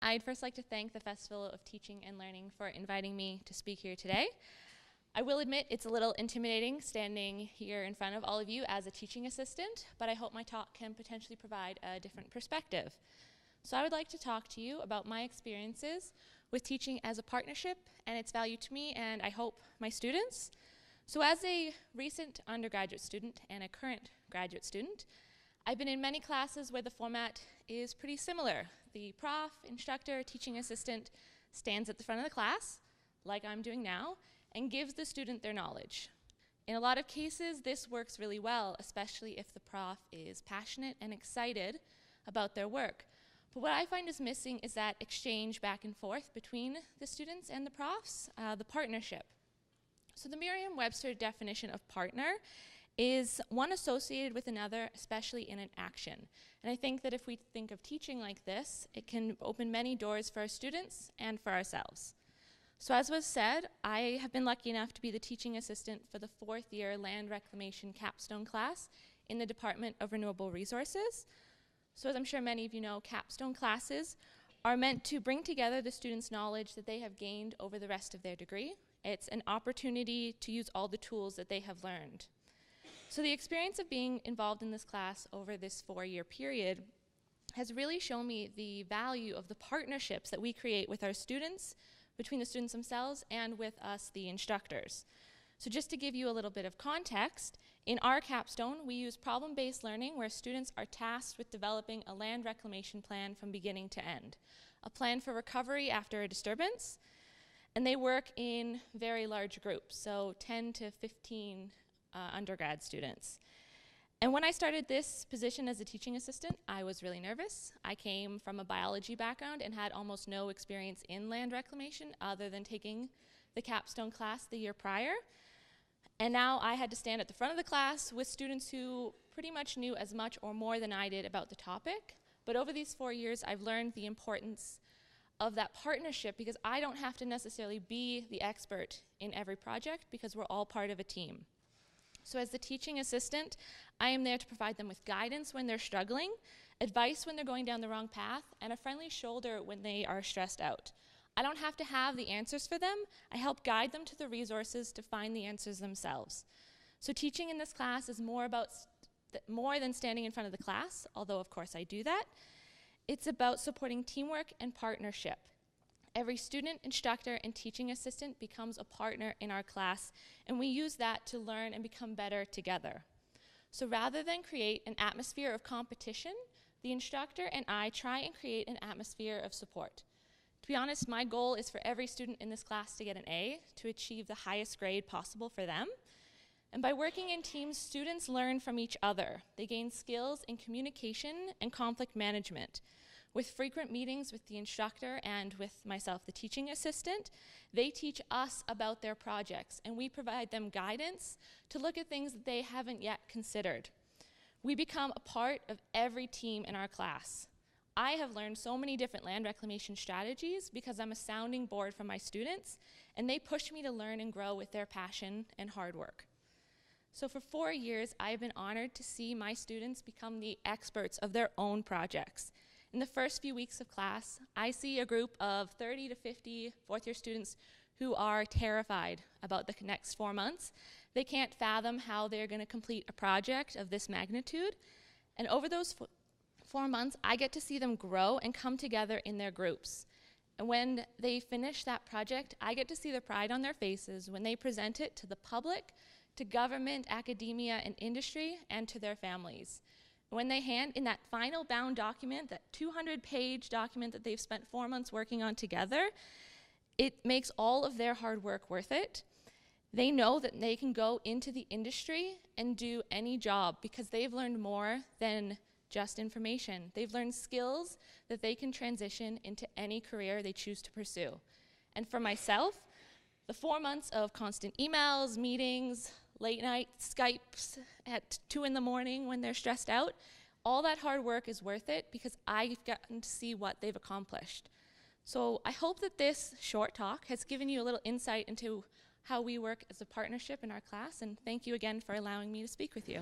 I'd first like to thank the Festival of Teaching and Learning for inviting me to speak here today. I will admit it's a little intimidating standing here in front of all of you as a teaching assistant, but I hope my talk can potentially provide a different perspective. So I would like to talk to you about my experiences with teaching as a partnership and its value to me, and I hope my students. So as a recent undergraduate student and a current graduate student, I've been in many classes where the format is pretty similar. The prof, instructor, teaching assistant stands at the front of the class, like I'm doing now, and gives the student their knowledge. In a lot of cases, this works really well, especially if the prof is passionate and excited about their work. But what I find is missing is that exchange back and forth between the students and the profs, the partnership. So the Merriam-Webster definition of partner is one associated with another, especially in an action. And I think that if we think of teaching like this, it can open many doors for our students and for ourselves. So as was said, I have been lucky enough to be the teaching assistant for the 4th year land reclamation capstone class in the Department of Renewable Resources. So as I'm sure many of you know, capstone classes are meant to bring together the students' knowledge that they have gained over the rest of their degree. It's an opportunity to use all the tools that they have learned. So the experience of being involved in this class over this 4-year period has really shown me the value of the partnerships that we create with our students, between the students themselves and with us, the instructors. So just to give you a little bit of context, in our capstone, we use problem-based learning where students are tasked with developing a land reclamation plan from beginning to end, a plan for recovery after a disturbance, and they work in very large groups, so 10 to 15 undergrad students. And when I started this position as a teaching assistant, I was really nervous. I came from a biology background and had almost no experience in land reclamation other than taking the capstone class the year prior. And now I had to stand at the front of the class with students who pretty much knew as much or more than I did about the topic. But over these 4 years, I've learned the importance of that partnership because I don't have to necessarily be the expert in every project because we're all part of a team. So as the teaching assistant, I am there to provide them with guidance when they're struggling, advice when they're going down the wrong path, and a friendly shoulder when they are stressed out. I don't have to have the answers for them. I help guide them to the resources to find the answers themselves. So teaching in this class is more than standing in front of the class, although of course I do that. It's about supporting teamwork and partnership. Every student, instructor, and teaching assistant becomes a partner in our class, and we use that to learn and become better together. So rather than create an atmosphere of competition, the instructor and I try and create an atmosphere of support. To be honest, my goal is for every student in this class to get an A, to achieve the highest grade possible for them. And by working in teams, students learn from each other. They gain skills in communication and conflict management. With frequent meetings with the instructor and with myself, the teaching assistant, they teach us about their projects, and we provide them guidance to look at things that they haven't yet considered. We become a part of every team in our class. I have learned so many different land reclamation strategies because I'm a sounding board for my students, and they push me to learn and grow with their passion and hard work. So for 4 years, I've been honored to see my students become the experts of their own projects. In the first few weeks of class, I see a group of 30 to 50 fourth-year students who are terrified about the next 4 months. They can't fathom how they're going to complete a project of this magnitude. And over those 4 months, I get to see them grow and come together in their groups. And when they finish that project, I get to see the pride on their faces when they present it to the public, to government, academia, and industry, and to their families. When they hand in that final bound document, that 200-page document that they've spent 4 months working on together, it makes all of their hard work worth it. They know that they can go into the industry and do any job because they've learned more than just information. They've learned skills that they can transition into any career they choose to pursue. And for myself, the 4 months of constant emails, meetings, late night Skypes at 2 in the morning when they're stressed out, all that hard work is worth it because I've gotten to see what they've accomplished. So I hope that this short talk has given you a little insight into how we work as a partnership in our class, and thank you again for allowing me to speak with you.